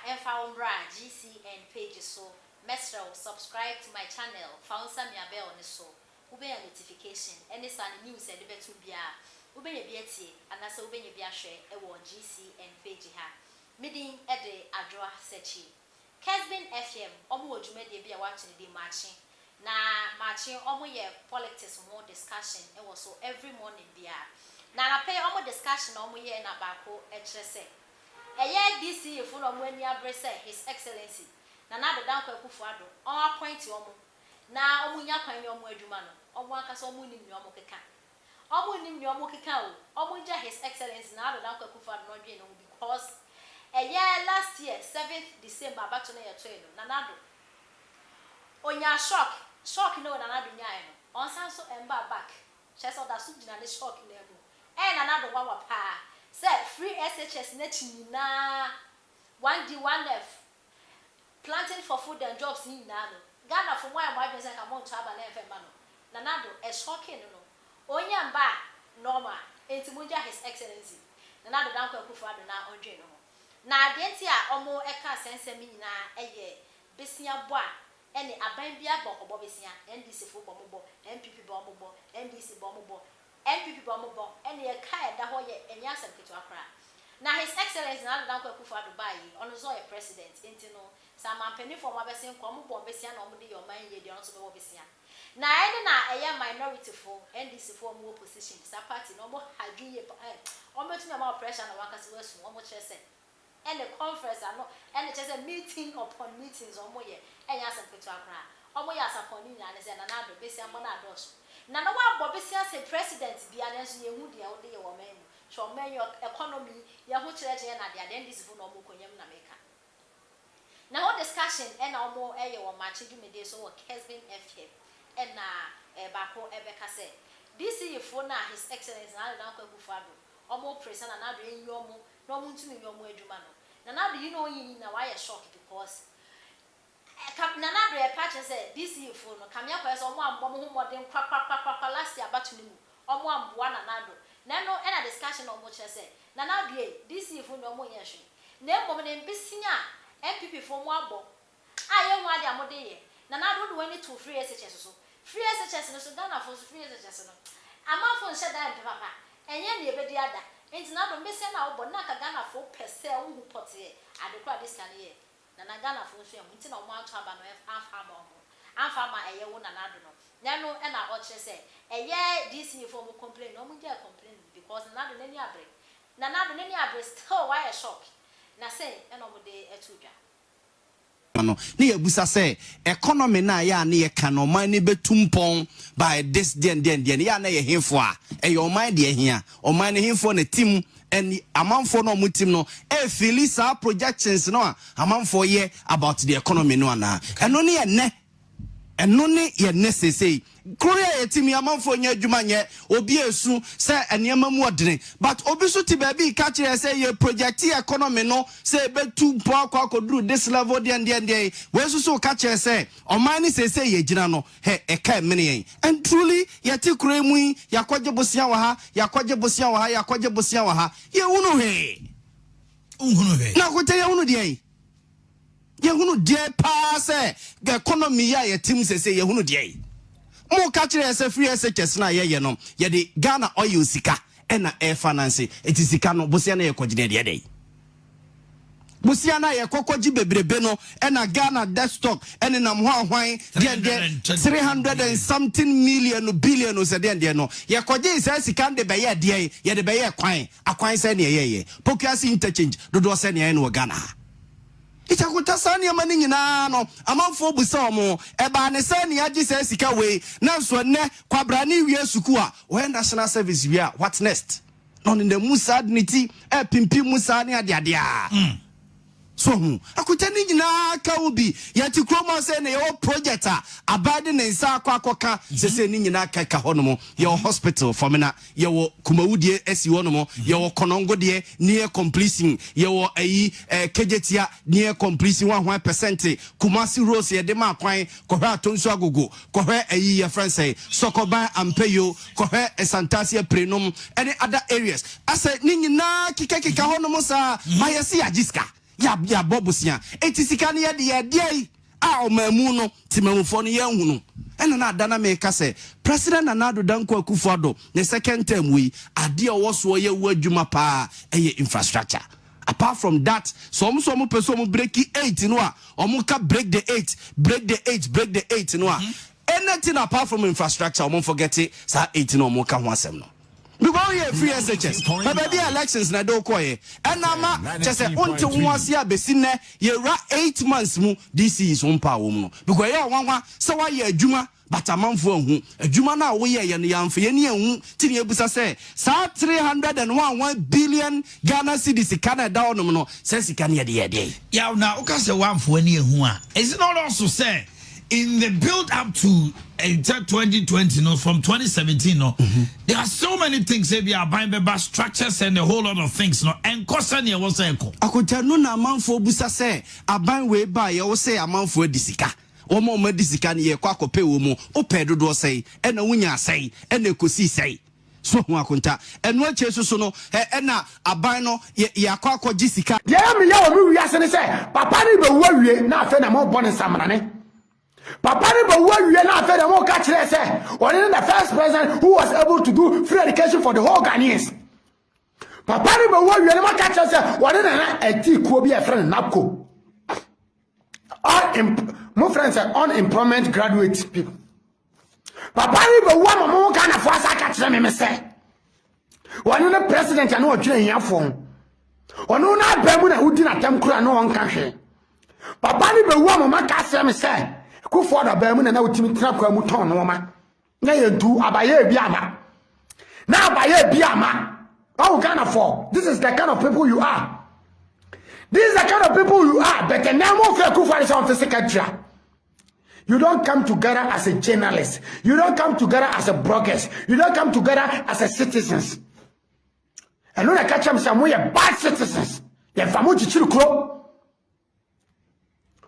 Umbra GCN page so Mesro subscribe to my channel found some ya bell on so ube a notification any sun news and the betu bia ube ye bieti and as ube ye bia share e GCN page ha meeting ede adroa sechi Kesbin FM omo ojume de bia watching the marching na marching omo ye politics more discussion e was so every morning bia na na pay omo discussion omo ye na bako e chere Eye DCE for no when ya brese His Excellency. Na na dodan kwa Akufo-Addo. On appoint omo. Na omo nya kwan ni omo adwuma no. Omo aka so omo nim ni omo keka. Omo nim ni omo keka o. Omo ja His Excellency na dodan kwa Akufo-Addo no dwe no because eye last year 7th December abato na yeto no. Na na do. Onya shock no na na do nya no. On san so emba back. Chese oda so gina le shock na mu. Na na do wa pa. Say free SHS net na 1D 1F planting for food and jobs in Nano. Ghana for why my business among travel and FM. Nanado a shocking no. Onya ba normal. Entimunja His Excellency. Nanado danko Akufo-Addo na onje no. Na dentia omo eka sense mi na eye besia boa ene aban bia bokobo besia NDC fo bomobo MPP bomobo NDC bomobo MPP bomobo ene ye kai da ho ye enya asem ketu akra na His Excellency na danko Akufo-Addo bai ono zo ye president enti no sama mpani for ma besen kom bo besia na omo de yo man ye de ono so be besia na ene na eye minority fo NDC fo mo opposition sa party no mo hadwiye omo tumi ma pressure na wakase wasu omo chese and the conference and just a meeting upon meetings on moye and yes and put akra omo ya upon ni na say na na do besi ambo na adoso na no wa bo besi say president bia na so ye hu dia wo de ye wo man so man your economy ya hu chire na dia den this fu no mo konyam na meka na ho discussion and omo ye wo match du me dey so wo Kesbin FM and na bako ebeka say this is for na His Excellency na dan kwa Akufo-Addo omo present na do yin omo no muntu ni omo adwuma no na na do you know yin na why shock because na na do e patch say this is for no kamia kwa so omo ambo mo modern kwa last year batuni mu omo amboa na do na no e na discussion omo chere say na na do this is for no omo ye hwe na embom ne mbesinya MPP for mo abo aye hu ade amode ye na na do wani to free SHS so free SHS no so Ghana for free SHS no amafo nse da papa enye na ebedi ada enti na do mbese na obo na ka Ghana for pese wu pote adekwa this kan ye na Ghana for so emu enti na omo ato aba no afa ma eye wo na do no na no e na o kire se eye DCE for mo complain no mo je complain because na do nani abre na do nani abre still why a shock na say e no mo de etudwa no ne yabusa say economy na ya na ye kanoman ni betumpon by this den ya na ye hemfo a e your mind de hia o man ne hemfo na team and amanfo no mu team no e feel sa projections no amanfo ye about the economy no ana eno ne ye necessary Korea yetimi amanfo nya adwuma nye obi esu se enema mu odene but obi so ti baby ka kire say ye project economy no say betu po akoduru this level de we so ka kire say oman ni say ye gina no he e ka mene yen and truly yeti kure mu yakwaje bosia wa ha ye hunu he na ko te ye hunu de ye hunu de pa say the economy ya yetim say ye hunu de mo ka kire se free SHS na ye no ye de Ghana oil sika e na air finance eti sika no bosia na ye kwogine de dey bosia na ye kokoji bebrebe no e na Ghana desktop ene na hwan 300 and something million billion se de no ye koji se sika de be ye de be ye akwan se na ye pokuasi interchange dodo se na ye no Ghana itakuta sani amani nyina no amanfo busa omo eba ne sani agi se sika we na nso ne kwabra ne wie suku a we national service we what next non in the musa dignity pimpi musa ne ade a so akuta ni nyina ka obi yati kroma se ne your project abade ne nsa akoka se ni nyina ka honomo your hospital formina your kumawudie esi honomo your konongo de near completion your kejetia near completion 100% kumasi rose ye de ma kwan ko hwa tonsu agogo ko hwa ye friend say sokoban ampeyo ko hwa esantase prenum any other areas ase ni nyina kika honomo sa mayesi ajiska ya bobusia etisika ne ye de a omamu no timamufo no ye hunu ena na adana me ka se President Addo Danko Akufo-Addo the second term we ade owo so ye wu adwuma pa eye infrastructure. Apart from that, some person break 8 no a omuka break the 8 no a anything apart from infrastructure omo forget it sa 8 no omuka ho asem no. Because we free SHS, but the elections na do koye. And nama just say until once ya besine ye ra 8 months mu DCEs on power mu. Because ya wanwa so wa ye adwuma but amanfo hu adwuma na wo ye ne yamfe ye ne hu ti ne ebusa say sa 301 billion Ghana cedis Canada onom no say sika ne ye de. Ya na o ka say wanfo ne hu a. Is it not also say in the build up to 2020, no, from 2017, no, there are so many things they are buying back structures and a whole lot of things, no, and Kosania was a co. I could tell no amount for Busa say, I buy way by you say amount for disika. O more medicine ye quaco pay womo, o pedro say, and a winya say, and a cosi say. So wakunta and what Jesus no na abano ya kwakọ jisika. Yeah, me ya omu wiase say, papa ni be wawie na afa na mo bone samrane. Papa ni be wawie na afa na mo ka kire say, one the first president who was able to do free education for the whole Ghanaians. Papa ni be wawie na mo ka kire say, one na eti kuo bi e friend napko. My friends are unemployment graduate people. Papa ni be wa mo ka na fo asa ka kire me say. One the president and no twere here for. Ono na abamu na udi na tem kura no won ka hwe. Papa ni be wa mo maka se me se Akufo da abamu na utimi tira kwa mu ton no ma. Na ye du abaye bi ama. Na abaye bi ama. Oh Ghana for. This is the kind of people you are. This is the kind of people you are. But the name of Akufo is on physical. You don't come together as a journalist. You don't come together as a bloggers. You don't come together as a citizens. And when I catch them, some way bad citizens. You have famu chichiru kro.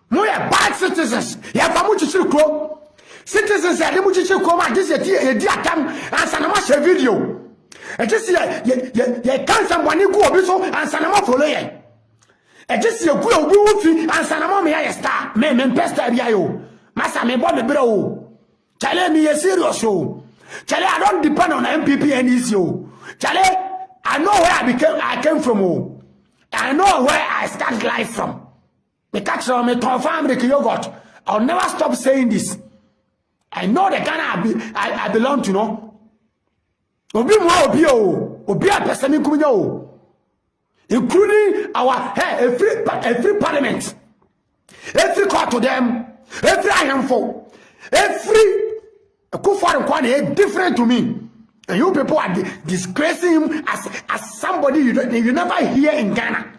Mo ya bad citizens. You have famu chichiru kro. Citizens ya demu chichiru kro ma this ye di atam ansa na ma share video. E just ye can someone go obi so ansa na ma follow ye. E just ye go obi wo fi ansa na ma me ya star. Me pesta bia yo. Masa me bo me bro o. Chale me ye serious o. Chale I don't depend on MPP and ECO. Chale I know where I came from. Oh. I know where I start life from. The catch from me confirm the yogurt. I'll never stop saying this. I know the Ghana I belong to, no. Obi mo obi o. Obi a person including our every parliament. Every court to them. Every handful. Every Akufo-Addo is different to me. And you people are disgracing him as somebody you never hear in Ghana.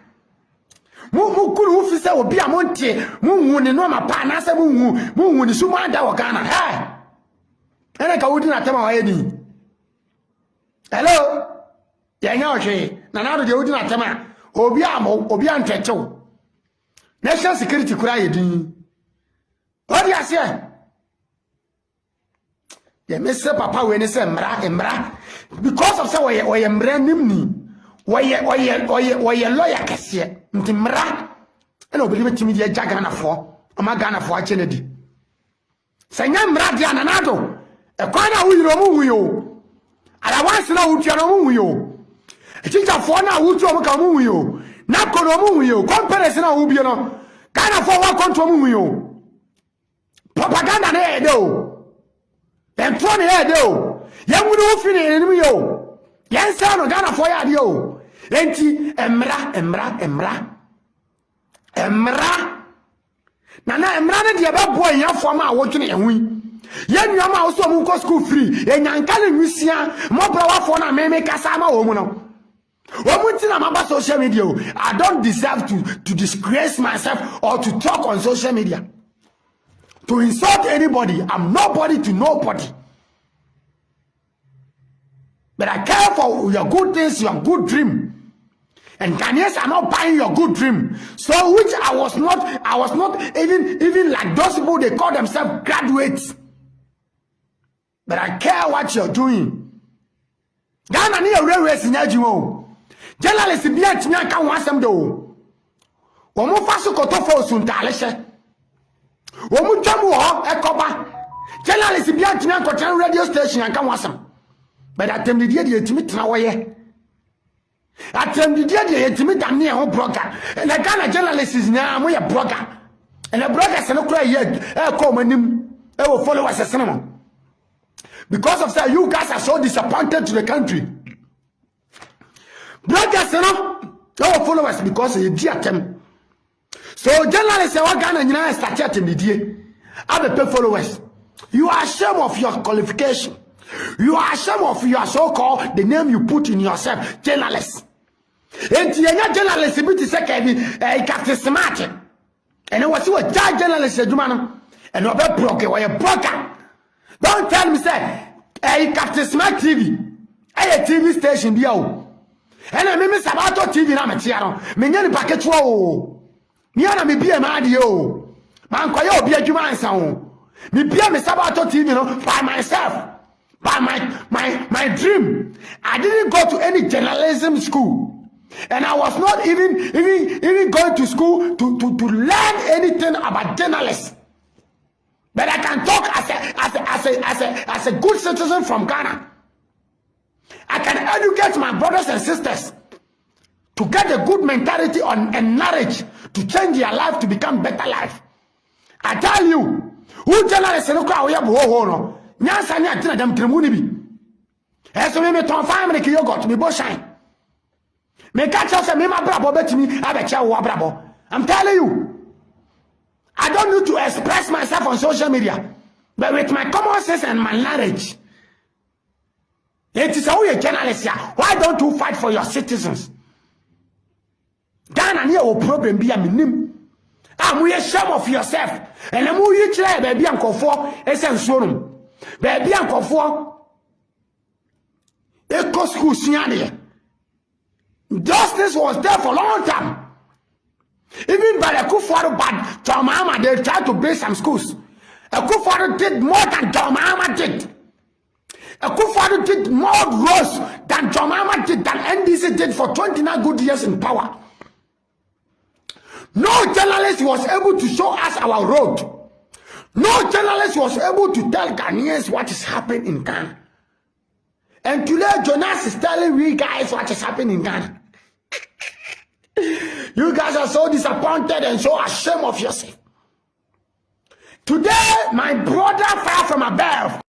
Mu kuru ufise obi amonte mu ne no ma pa na se mu ni suma da wo Ghana. Hey. Ene ka wudi na tema wa edi. Hello. Ya nya ohwe. Na na do de wudi na tema. Obi antwechew. National security kura yedin. What do you say? Yeah, Mr. Papa, when he said Mra, because of so, or ye Mranimni, or ye lawyer cassia, Mra, and no believe it to me, the Jagana for, or Magana for Kennedy. Sayam Radian and Addo, a corner will remove you. And I want to know what you're remove you. A teacher for now, who to come you. Not go to you, comparison will be no. Ghana for what control you. Propaganda na edo. Entro na edo. Ye mu no fini enimi yo. Ye nsa no Ghana for ya de yo. Enti emra. Na emra na de ba boy ya fo ma wo twene ehun. Ye nuama wo so mu ko school free. E nyanka le nwisia mo bra wa fo na me kasa ma wo mu no. About social media. I don't deserve to disgrace myself or to talk on social media. To insult anybody. I'm nobody to nobody. But I care for your good things, your good dream. And Ghanaians are not buying your good dream. So which I was not even like those people they call themselves graduates. But I care what you're doing. Ghana ni a railway sinyajimo. Journalists be at me can want some do. Omo faso kotofo suntale Omu jamu ho ekoba. Journalist bi antimi ankotan radio station anka wasam. But atem de die etimi tena woye. Atem de die etimi damne ho blogger. Na Ghana journalists na mo ye blogger. And the bloggers no kura ye come anim e wo followers senemo. Because of that, you guys are so disappointed to the country. Bloggers no followers because you dear them. So journalists are Ghana nyina start at media. Have pay followers. You are ashamed of your qualification. You are ashamed of your so-called the name you put in yourself, journalists. And you journalists be to say Captain Smart. And it was you a journalist and you be broke or you broker. Don't tell me say Captain Smart TV. A TV station be out. And I mean Sabato TV na metiano. Me nyani package wo. Me ana me bia ma de o. Man kwa yo bia djuma ansa o. Me bia me Sabato TV no by myself. By my dream. I didn't go to any journalism school. And I was not even going to school to learn anything about journalists. But I can talk as a good citizen from Ghana. I can educate my brothers and sisters to get a good mentality and knowledge to change their life to become better life. I tell you, who journalists no kwa we bo no. Nyansa nya tena dem tremuni bi. Eso me ton family ki yogurt me bo shine. Me catch us me ma brabo betimi abecha wo brabo. I'm telling you. I don't need to express myself on social media. But with my common sense and my knowledge. It is how you journalists here. Why don't you fight for your citizens? Ghana near a problem be a minim. I'm we ashamed of yourself. And I'm you try baby uncle for essential. Baby uncle for Eco school siania. Justice was there for a long time. Even by the Kufuor bad John Mahama, they tried to build some schools. Kufuor did more than John Mahama did. Kufuor did more roads than John Mahama did, than NDC did for 29 good years in power. No journalist was able to show us our road. No journalist was able to tell Ghanaians what is happening in Ghana. And today Jonas is telling we guys what is happening in Ghana. You guys are so disappointed and so ashamed of yourself. Today, my brother fell from above.